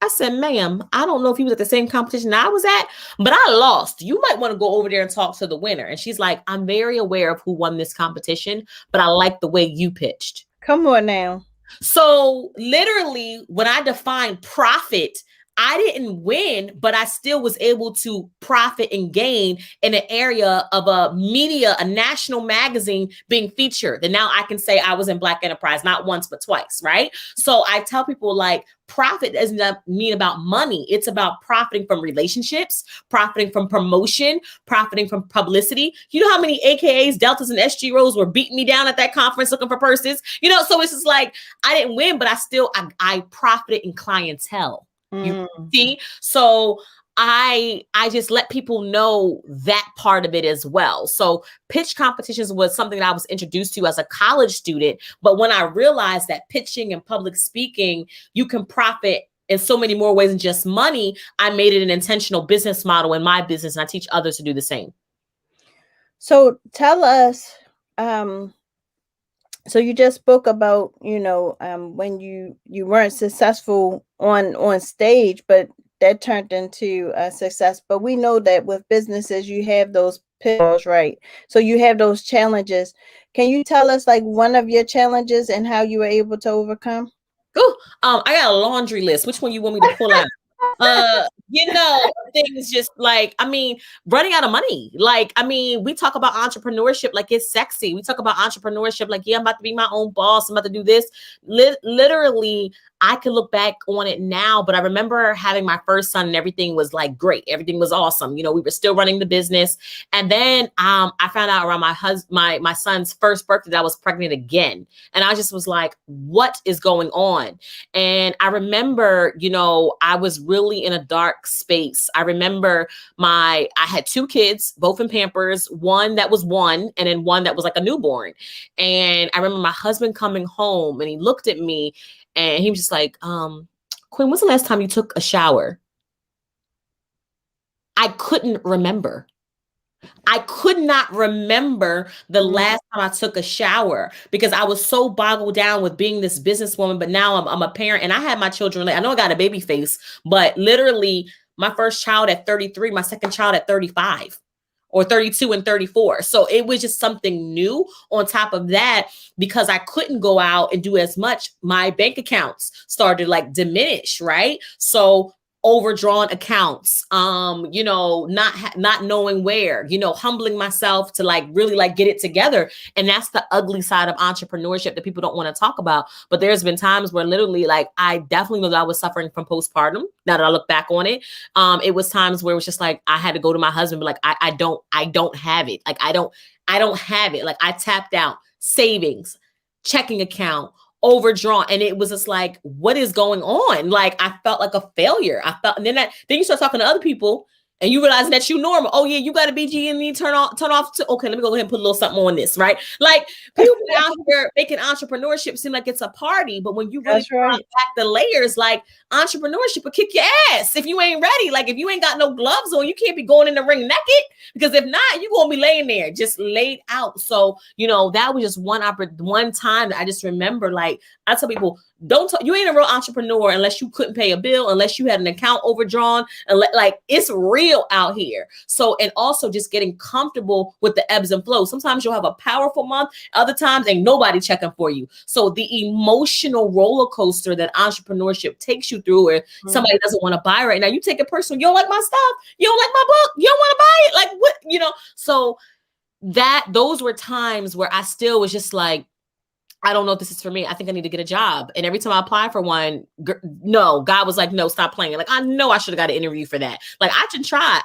I said, ma'am, I don't know if he was at the same competition I was at, but I lost. You might want to go over there and talk to the winner. And she's like, I'm very aware of who won this competition, but I like the way you pitched. Come on now. So literally, when I define profit, I didn't win, but I still was able to profit and gain in an area of a national magazine being featured. And now I can say I was in Black Enterprise, not once, but twice, right? So I tell people, like, profit doesn't mean about money. It's about profiting from relationships, profiting from promotion, profiting from publicity. You know how many AKAs, Deltas, and SG Rows were beating me down at that conference looking for purses? So it's just like, I didn't win, but I profited in clientele. You see? So I just let people know that part of it as well. So pitch competitions was something that I was introduced to as a college student. But when I realized that pitching and public speaking, you can profit in so many more ways than just money, I made it an intentional business model in my business. And I teach others to do the same. So tell us, so you just spoke about, when you weren't successful on stage, but that turned into a success. But we know that with businesses, you have those pitfalls, right? So you have those challenges. Can you tell us, like, one of your challenges and how you were able to overcome? Ooh, I got a laundry list. Which one you want me to pull out? Things just like, running out of money. Like, we talk about entrepreneurship like it's sexy. We talk about entrepreneurship like, yeah, I'm about to be my own boss. I'm about to do this. Literally, I can look back on it now, but I remember having my first son and everything was like great. Everything was awesome. We were still running the business. And then I found out around my son's first birthday that I was pregnant again. And I just was like, what is going on? And I remember, I was really in a dark space. I remember I had 2 kids, both in Pampers, one that was 1 and then one that was like a newborn. And I remember my husband coming home and he looked at me and he was just like, Quinn, when's the last time you took a shower? I couldn't remember. I could not remember the last time I took a shower because I was so boggled down with being this businesswoman. But now I'm a parent and I had my children. I know I got a baby face, but literally my first child at 33, my second child at 35. Or 32 and 34. So it was just something new on top of that, because I couldn't go out and do as much. My bank accounts started like diminish, right? So overdrawn accounts, not knowing where, humbling myself to like really like get it together. And that's the ugly side of entrepreneurship that people don't want to talk about. But there's been times where literally like, I definitely know that I was suffering from postpartum. Now that I look back on it, it was times where it was just like, I had to go to my husband, but like, I don't have it. Like, I don't have it. Like, I tapped out savings, checking account, overdrawn. And it was just like, what is going on? Like, I felt like a failure. And then you start talking to other people and you realize that you normal. Oh yeah, you got a BG and you turn off to, okay, let me go ahead and put a little something on this, right? Like people out here making entrepreneurship seem like it's a party, but when you really That's right. back the layers, like entrepreneurship will kick your ass if you ain't ready. Like if you ain't got no gloves on, you can't be going in the ring naked, because if not, you're gonna be laying there just laid out. So that was just one time that I just remember. Like I tell people, you ain't a real entrepreneur unless you couldn't pay a bill, unless you had an account overdrawn, and like it's real out here. So, and also just getting comfortable with the ebbs and flows. Sometimes you'll have a powerful month, other times ain't nobody checking for you. So the emotional roller coaster that entrepreneurship takes you through, where somebody doesn't want to buy right now, you take it personal. You don't like my stuff, you don't like my book, you don't want to buy it. Like what, so those were times where I still was just like, I don't know if this is for me. I think I need to get a job. And every time I apply for one, no, God was like, no, stop playing. Like, I know I should have got an interview for that. Like, I tried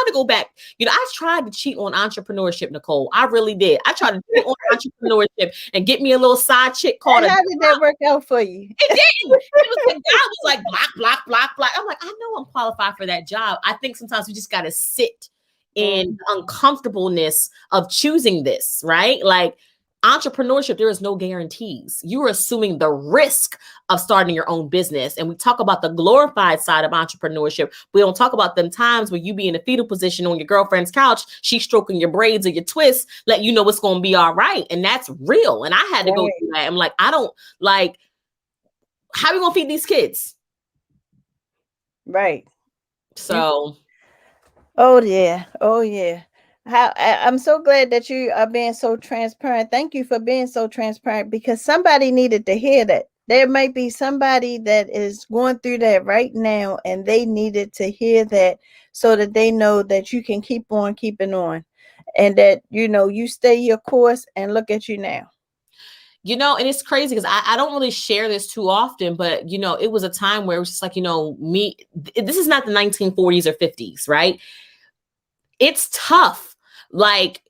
to go back. I tried to cheat on entrepreneurship, Nicole. I really did. I tried to cheat on entrepreneurship and get me a little side chick called. How did that work out for you? It didn't. It was like, God was like, block, block, block, block. I'm like, I know I'm qualified for that job. I think sometimes we just got to sit in the uncomfortableness of choosing this, right? Like, entrepreneurship, there is no guarantees. You are assuming the risk of starting your own business. And we talk about the glorified side of entrepreneurship. We don't talk about them times where you be in a fetal position on your girlfriend's couch, she's stroking your braids or your twists, let you know it's going to be all right. And that's real. And I had to go through that. I'm like, I don't like, how are we going to feed these kids? Right. So. Oh yeah. I'm so glad that you are being so transparent. Thank you for being so transparent, because somebody needed to hear that. There might be somebody that is going through that right now, and they needed to hear that so that they know that you can keep on keeping on, and that, you stay your course, and look at you now. And it's crazy because I don't really share this too often, but, it was a time where it was just like, this is not the 1940s or 50s, right? It's tough. Like,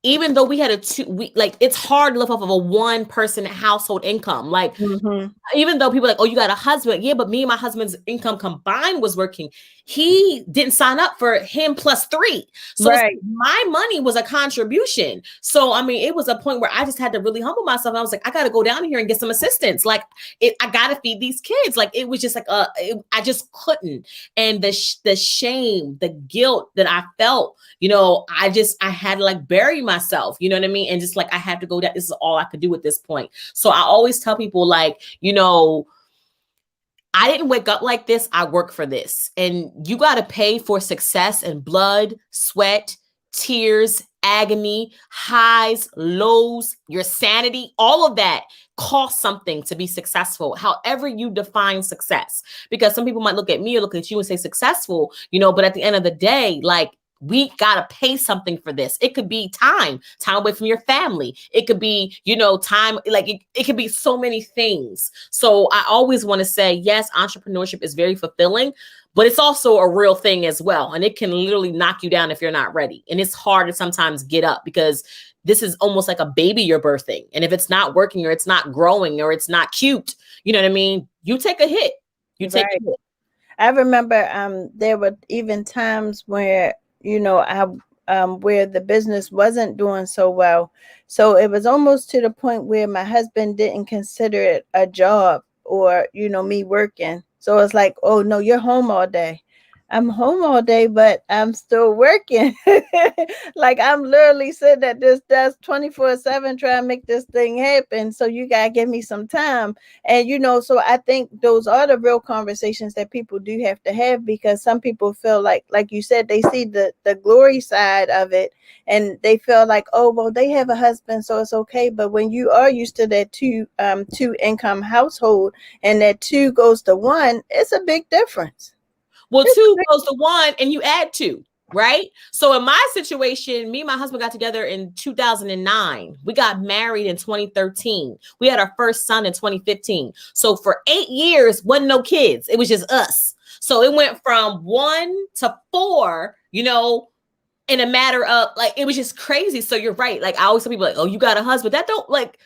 even though we had it's hard to live off of a one person household income. Like, even though people are like, oh, you got a husband. Yeah, but me and my husband's income combined was working. He didn't sign up for him plus 3. So my money was a contribution. So, I mean, it was a point where I just had to really humble myself. And I was like, I got to go down here and get some assistance. Like, I got to feed these kids. Like, it was just like, I just couldn't. And the shame, the guilt that I felt, I had to like bury myself, you know what I mean? And just like, I had to go down. This is all I could do at this point. So I always tell people, like, I didn't wake up like this. I work for this. And you got to pay for success and blood, sweat, tears, agony, highs, lows, your sanity. All of that costs something to be successful, however you define success. Because some people might look at me or look at you and say successful, but at the end of the day, like, we got to pay something for this. It could be time away from your family. It could be, time, like it could be so many things. So I always want to say, yes, entrepreneurship is very fulfilling, but it's also a real thing as well. And it can literally knock you down if you're not ready. And it's hard to sometimes get up, because this is almost like a baby you're birthing. And if it's not working, or it's not growing, or it's not cute, you know what I mean? You take a hit. You take a hit. I remember there were even times where, where the business wasn't doing so well. So it was almost to the point where my husband didn't consider it a job, or, me working. So it's like, oh no, you're home all day. I'm home all day, but I'm still working. Like, I'm literally sitting at this desk 24/7 trying to make this thing happen. So you gotta give me some time. And so I think those are the real conversations that people do have to have, because some people feel like you said, they see the glory side of it, and they feel like, oh well, they have a husband, so it's okay. But when you are used to that two income household, and that 2 goes to 1, it's a big difference. Well, 2 goes to 1 and you add 2, right? So in my situation, me and my husband got together in 2009. We got married in 2013. We had our first son in 2015. So for 8 years, wasn't no kids. It was just us. So it went from 1 to 4, in a matter of, like, it was just crazy. So you're right. Like, I always tell people, like, oh, you got a husband. That don't, like,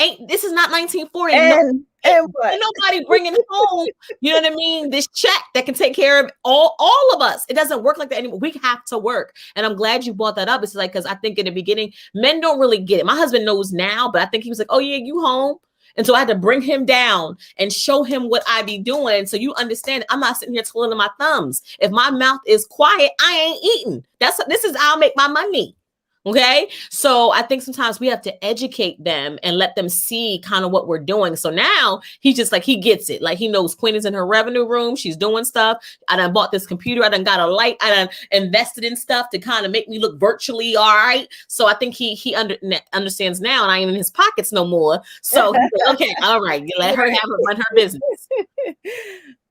this is not 1940. And what? Ain't nobody bringing home, you know what I mean, this check that can take care of all of us. It doesn't work like that anymore. We have to work. And I'm glad you brought that up. It's like, because I think in the beginning, men don't really get it. My husband knows now, but I think he was like, oh yeah, you home. And so I had to bring him down and show him what I be doing. So you understand, I'm not sitting here twiddling my thumbs. If my mouth is quiet, I ain't eating. This is how I make my money. Okay. So I think sometimes we have to educate them and let them see kind of what we're doing. So now he's just like, he gets it. Like he knows Quinn is in her revenue room. She's doing stuff. I done bought this computer. I done got a light. I done invested in stuff to kind of make me look virtually all right. So I think he understands now, and I ain't in his pockets no more. So he's like, okay, all right, let her run her business.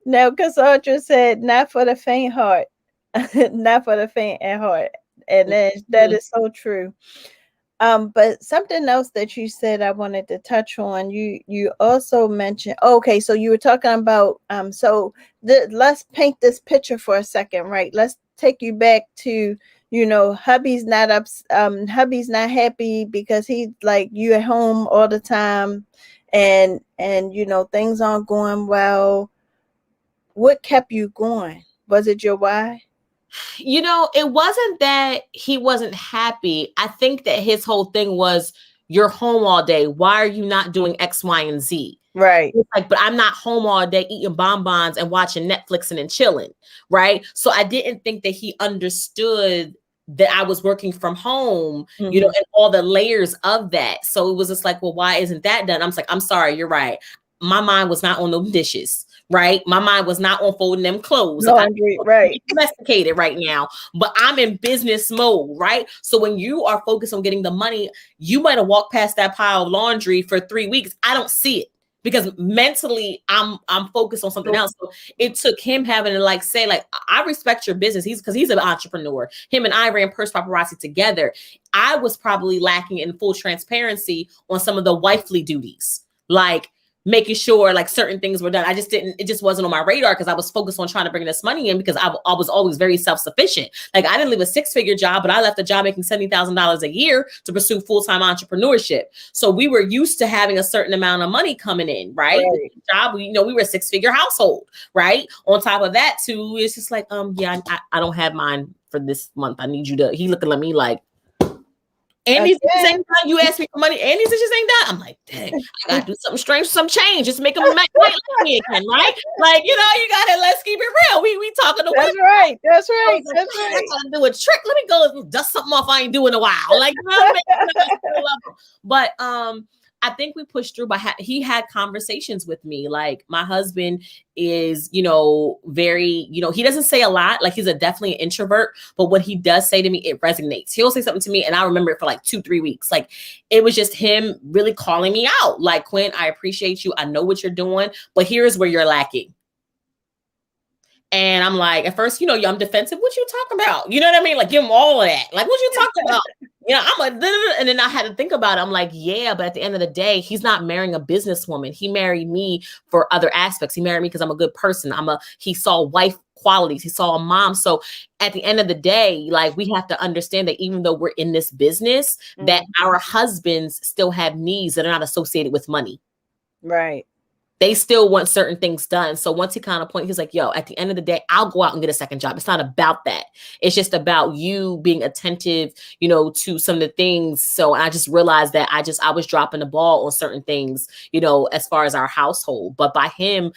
No, Cassandra said, not for the faint heart, not for the faint at heart. And that is so true. But something else that you said I wanted to touch on, you also mentioned, okay, so you were talking about, let's paint this picture for a second, right? Let's take you back to, hubby's not happy because he's like, you at home all the time and things aren't going well. What kept you going? Was it your why? It wasn't that he wasn't happy. I think that his whole thing was, you're home all day. Why are you not doing X, Y, and Z? Right. It's like, but I'm not home all day eating bonbons and watching Netflix and chilling. Right. So I didn't think that he understood that I was working from home, and all the layers of that. So it was just like, well, why isn't that done? I'm like, I'm sorry, you're right. My mind was not on those dishes. Right. My mind was not on folding them clothes. Laundry, right. Domesticated right now, but I'm in business mode. Right. So when you are focused on getting the money, you might have walked past that pile of laundry for 3 weeks. I don't see it because mentally I'm focused on something else. So it took him having to say, I respect your business. He's an entrepreneur. Him and I ran Purse Paparazzi together. I was probably lacking in full transparency on some of the wifely duties, like making sure certain things were done. It just wasn't on my radar because I was focused on trying to bring this money in because I was always very self-sufficient. I didn't leave a 6-figure job, but I left a job making $70,000 a year to pursue full-time entrepreneurship. So we were used to having a certain amount of money coming in, right? Job, we were a 6-figure household, right? On top of that too, it's just I don't have mine for this month. I need you to, he looking at me like, and these dishes ain't done. You ask me for money, and these dishes ain't done. I'm like, dang, I gotta do something strange, some change, just make them like me again, right? You gotta, let's keep it real. We talking to women. That's right. I gotta do a trick. Let me go dust something off I ain't do in a while. But I think we pushed through, but he had conversations with me. My husband is, very, he doesn't say a lot. He's definitely an introvert, but what he does say to me, it resonates. He'll say something to me and I remember it for 2-3 weeks. It was just him really calling me out. Quinn, I appreciate you. I know what you're doing, but here's where you're lacking. And I'm like, at first, I'm defensive. What you talking about? You know what I mean? Give him all of that. What you talking about? And then I had to think about it. I'm like, yeah, but at the end of the day, he's not marrying a businesswoman. He married me for other aspects. He married me because I'm a good person. He saw wife qualities. He saw a mom. So at the end of the day, we have to understand that even though we're in this business, that our husbands still have needs that are not associated with money. Right. They still want certain things done. So once he kind of pointed, he's like, yo, at the end of the day, I'll go out and get a second job. It's not about that. It's just about you being attentive, to some of the things. So I just realized that I was dropping the ball on certain things, as far as our household. But by him,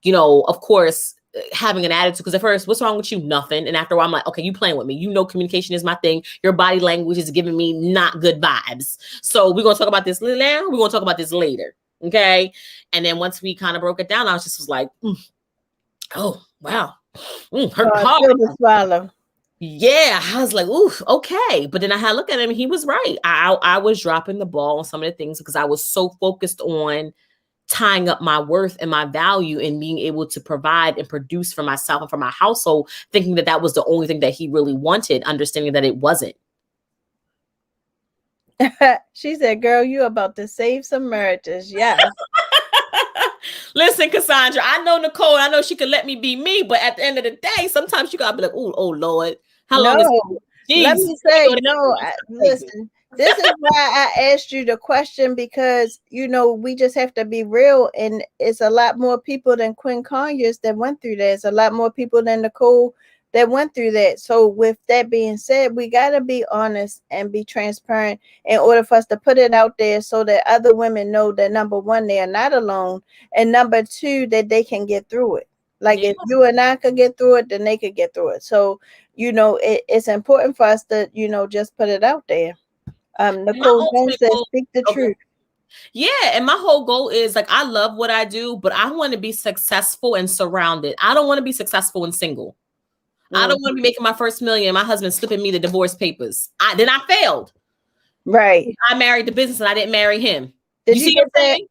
of course, having an attitude, because at first, what's wrong with you? Nothing. And after a while, I'm like, okay, you playing with me. Communication is my thing. Your body language is giving me not good vibes. So we're going to talk about this now. We're going to talk about this later. Okay. And then once we kind of broke it down, I was like, oh, wow. Her heart. Swallow. Yeah. I was like, ooh, okay. But then I had to look at him. He was right. I was dropping the ball on some of the things because I was so focused on tying up my worth and my value and being able to provide and produce for myself and for my household, thinking that was the only thing that he really wanted, understanding that it wasn't. She said, girl, you about to save some marriages. Yes. Listen, Cassandra, I know Nicole. I know she could let me be me, but at the end of the day, sometimes you gotta be like, oh Lord, how long is let me say, no, listen, This is why I asked you the question, because we just have to be real, and it's a lot more people than Quinn Conyers that went through that. It's a lot more people than Nicole that went through that. So with that being said, we got to be honest and be transparent in order for us to put it out there so that other women know that, number one, they are not alone, and number two, that they can get through it. Like, Yeah. if you and I could get through it, then they could get through it. So it's important for us to just put it out there. And my Nicole Jones ultimate says, goal. speak the Okay. truth. Yeah, and my whole goal is like I love what I do, but I want to be successful and surrounded. I don't want to be successful and single. I Mm, don't want to be making my first million and my husband slipping me the divorce papers. Then I failed. right. I married the business and I didn't marry him. Did You you see what get I'm that? saying?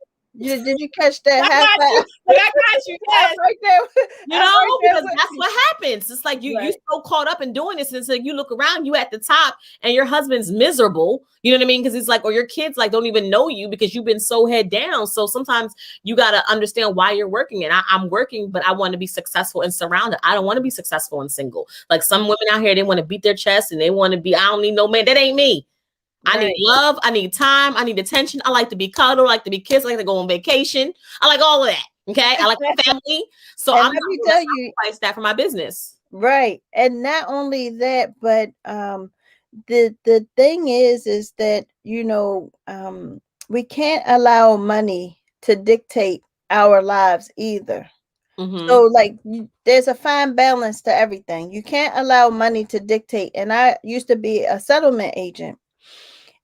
Did you catch that I high got you. five? Like, I got you. I'm Yes. right there. You I'm know, right there because with that's you. what happens. It's like you Right. so caught up in doing this, and so you look around, you at the top, and your husband's miserable. You know what I mean? Because it's like, or your kids like don't even know you because you've been so head down. So sometimes you got to understand why you're working. And I'm working, but I want to be successful and surrounded. I don't want to be successful and single. Like some women out here, they want to beat their chest and they want to be. I don't need no man. That ain't me. I need Right. love. I need time. I need attention. I like to be cuddled. I like to be kissed. I like to go on vacation. I like all of that. Okay. I like my family. So And I'm let not me going to tell you, sacrifice that for my business. right. And not only that, but the thing is that we can't allow money to dictate our lives either. So, Mm-hmm. like, there's a fine balance to everything. You can't allow money to dictate. And I used to be a settlement agent.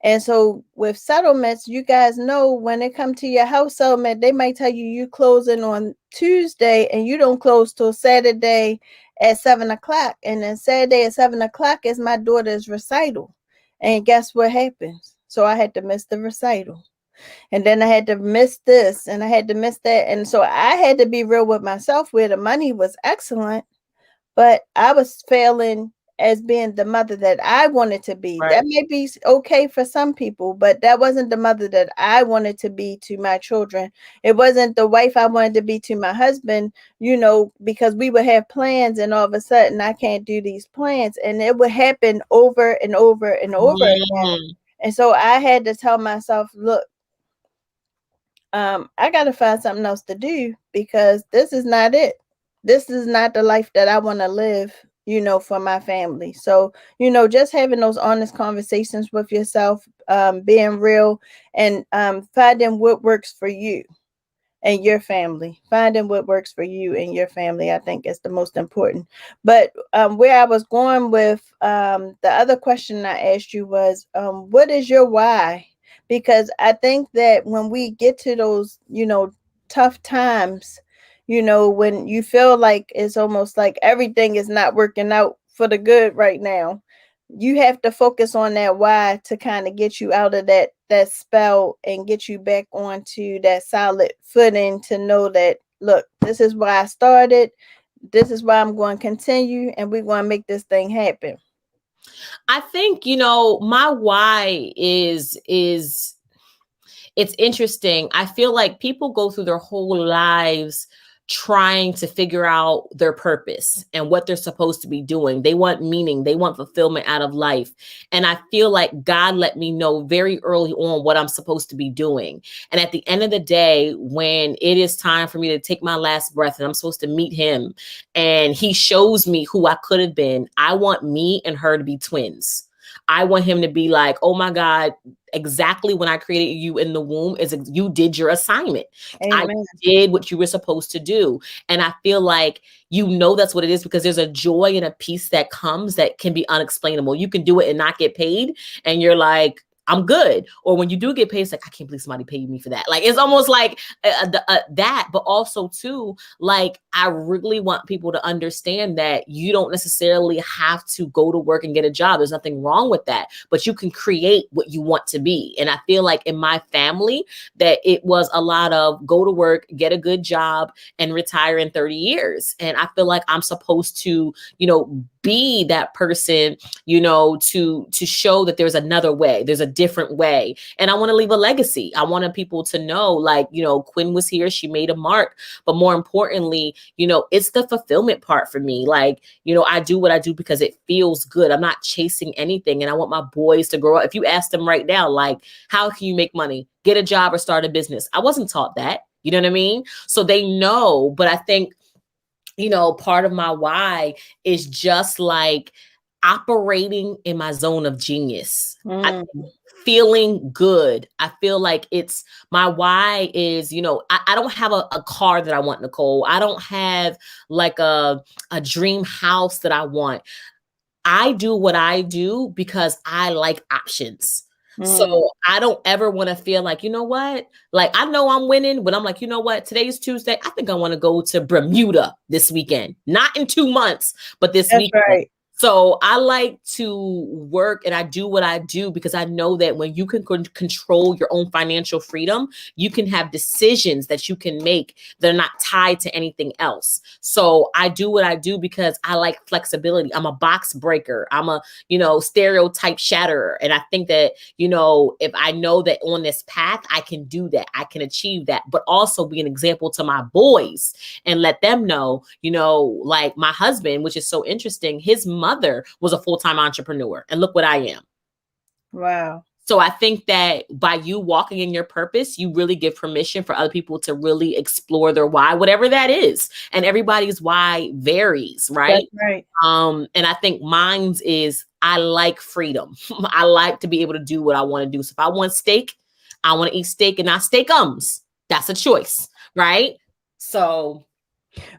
And so with settlements, you guys know, when it come to your house settlement, they might tell you closing on Tuesday and you don't close till Saturday at 7 o'clock. And then Saturday at 7 o'clock is my daughter's recital. And guess what happens? So I had to miss the recital. And then I had to miss this and I had to miss that. And so I had to be real with myself, where the money was excellent, but I was failing as being the mother that I wanted to be. Right. That may be okay for some people, but that wasn't the mother that I wanted to be to my children. It wasn't the wife I wanted to be to my husband, because we would have plans and all of a sudden I can't do these plans. And it would happen over and over and over again. Mm. And so I had to tell myself, look, I got to find something else to do, because this is not it. This is not the life that I want to live, for my family. So, just having those honest conversations with yourself, being real, and finding what works for you and your family. Finding what works for you and your family, I think, is the most important. But where I was going with the other question I asked you was, what is your why? Because I think that when we get to those, tough times, when you feel like it's almost like everything is not working out for the good right now, you have to focus on that why to kind of get you out of that spell and get you back onto that solid footing, to know that, look, this is why I started, this is why I'm going to continue, and we're going to make this thing happen. I think, my why is it's interesting. I feel like people go through their whole lives trying to figure out their purpose and what they're supposed to be doing. They want meaning, they want fulfillment out of life. And I feel like God let me know very early on what I'm supposed to be doing. And at the end of the day, when it is time for me to take my last breath and I'm supposed to meet him and he shows me who I could have been, I want me and her to be twins. I want him to be like, oh my God, exactly when I created you in the womb, is you did your assignment. Amen. I did what you were supposed to do. And I feel like, that's what it is, because there's a joy and a peace that comes that can be unexplainable. You can do it and not get paid. And you're like, I'm good. Or when you do get paid, it's like, I can't believe somebody paid me for that. Like, it's almost like that, but also too, like, I really want people to understand that you don't necessarily have to go to work and get a job. There's nothing wrong with that, but you can create what you want to be. And I feel like in my family that it was a lot of go to work, get a good job, and retire in 30 years. And I feel like I'm supposed to, be that person, to show that there's another way, there's a different way. And I want to leave a legacy. I wanted people to know, like, Quinn was here, she made a mark. But more importantly, it's the fulfillment part for me. Like, I do what I do because it feels good. I'm not chasing anything. And I want my boys to grow up. If you ask them right now, like, how can you make money? Get a job or start a business. I wasn't taught that. You know what I mean? So they know, but I think, part of my why is just like operating in my zone of genius. Feeling good. I feel like it's my why is, I don't have a car that I want, Nicole. I don't have like a dream house that I want. I do what I do because I like options. So I don't ever want to feel like, what? Like, I know I'm winning, but I'm like, what? Today's Tuesday. I think I want to go to Bermuda this weekend. Not in 2 months, but this weekend. Right. So I like to work and I do what I do because I know that when you can control your own financial freedom, you can have decisions that you can make that are not tied to anything else. So I do what I do because I like flexibility. I'm a box breaker. I'm a, stereotype shatterer. And I think that, if I know that on this path, I can do that, I can achieve that, but also be an example to my boys and let them know, like my husband, which is so interesting, his mother was a full-time entrepreneur, and look what I am. Wow. So I think that by you walking in your purpose, you really give permission for other people to really explore their why, whatever that is. And everybody's why varies, right? That's right. And I think mine's is I like freedom. I like to be able to do what I want to do. So if I want steak, I want to eat steak and not steakums. That's a choice, right? So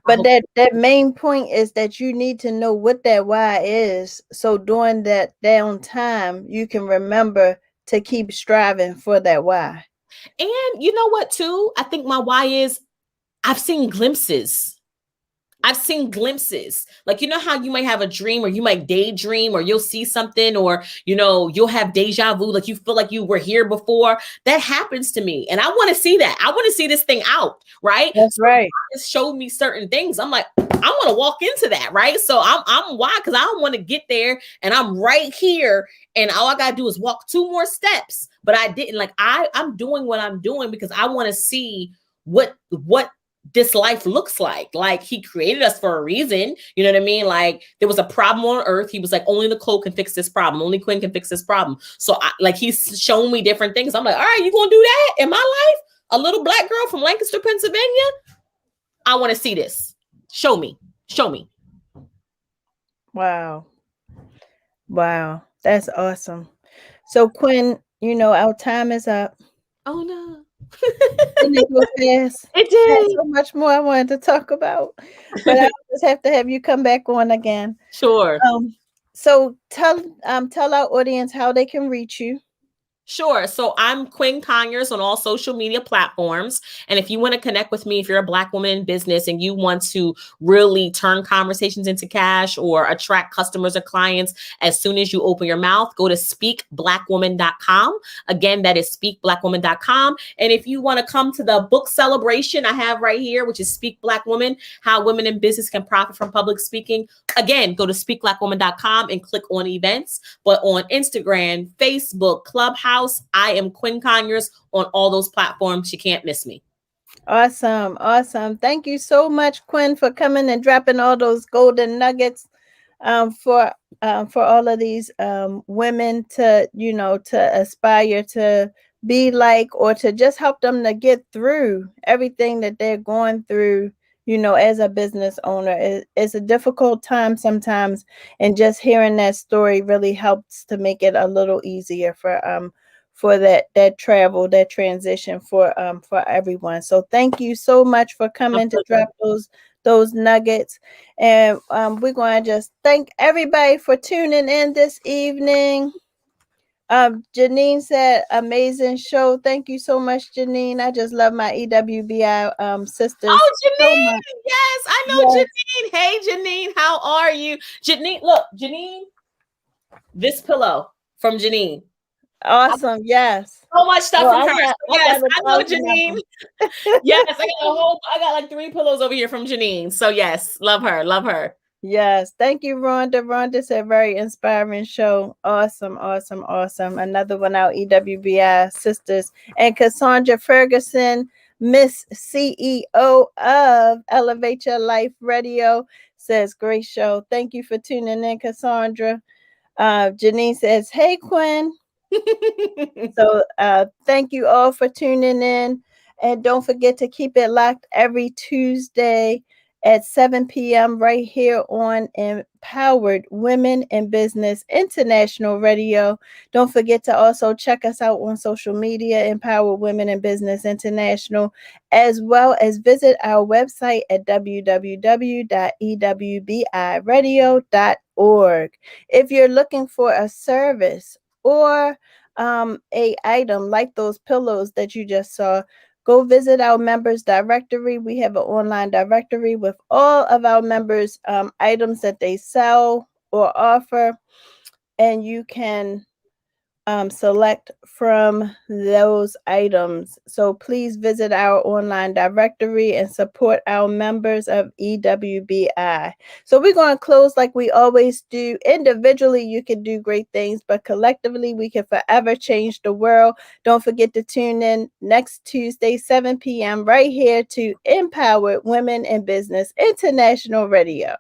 but that main point is that you need to know what that why is. So during that downtime, you can remember to keep striving for that why. And you know what, too? I think my why is I've seen glimpses. Like, how you might have a dream or you might daydream or you'll see something or, you'll have deja vu. Like you feel like you were here before. That happens to me. And I want to see that. I want to see this thing out. Right. That's right. It showed me certain things. I'm like, I want to walk into that. Right. So I'm why? Because I don't want to get there and I'm right here. And all I got to do is walk 2 more steps. But I didn't. Like I'm doing what I'm doing because I want to see what this life looks like he created us for a reason. You know what I mean? Like there was a problem on earth. He was like, only Nicole can fix this problem. Only Quinn can fix this problem. So he's shown me different things. I'm like, all right, you going to do that in my life? A little black girl from Lancaster, Pennsylvania. I want to see this. Show me. Wow. That's awesome. So Quinn, our time is up. Oh no. Didn't it go fast? It did. There's so much more I wanted to talk about, but I just have to have you come back on again. Sure. So tell our audience how they can reach you. Sure. So I'm Quinn Conyers on all social media platforms. And if you want to connect with me, if you're a Black woman in business and you want to really turn conversations into cash or attract customers or clients as soon as you open your mouth, go to speakblackwoman.com. Again, that is speakblackwoman.com. And if you want to come to the book celebration I have right here, which is Speak Black Woman, How Women in Business Can Profit from Public Speaking, again, go to speakblackwoman.com and click on events. But on Instagram, Facebook, Clubhouse, I am Quinn Conyers on all those platforms. You can't miss me. Awesome. Thank you so much, Quinn, for coming and dropping all those golden nuggets for all of these women to aspire to be like, or to just help them to get through everything that they're going through. As a business owner, it's a difficult time sometimes, and just hearing that story really helps to make it a little easier for that travel, that transition for everyone. So thank you so much for coming to drop those nuggets, and we're going to just thank everybody for tuning in this evening. Janine said, amazing show. Thank you so much, Janine. I just love my EWBI sisters. Oh, Janine. So yes, I know. Yes. Janine. Hey, Janine. How are you? Janine, look, Janine, this pillow from Janine. Awesome. Yes. So much stuff from her. Yes, I know, Janine. Yes, I got like 3 pillows over here from Janine. So yes, love her. Yes. Thank you, Rhonda. Rhonda said very inspiring show. Awesome, awesome, awesome. Another one out, EWBI sisters. And Cassandra Ferguson, Miss CEO of Elevate Your Life Radio, says great show. Thank you for tuning in, Cassandra. Janine says, hey, Quinn. So thank you all for tuning in. And don't forget to keep it locked every Tuesday at 7 p.m. right here on Empowered Women in Business International Radio. Don't forget to also check us out on social media, Empowered Women in Business International, as well as visit our website at www.ewbiradio.org. If you're looking for a service or a item like those pillows that you just saw, go visit our members directory. We have an online directory with all of our members items that they sell or offer, and you can select from those items. So please visit our online directory and support our members of EWBI. So we're going to close like we always do. Individually, you can do great things, but collectively, we can forever change the world. Don't forget to tune in next Tuesday, 7 p.m., right here to Empowered Women in Business International Radio.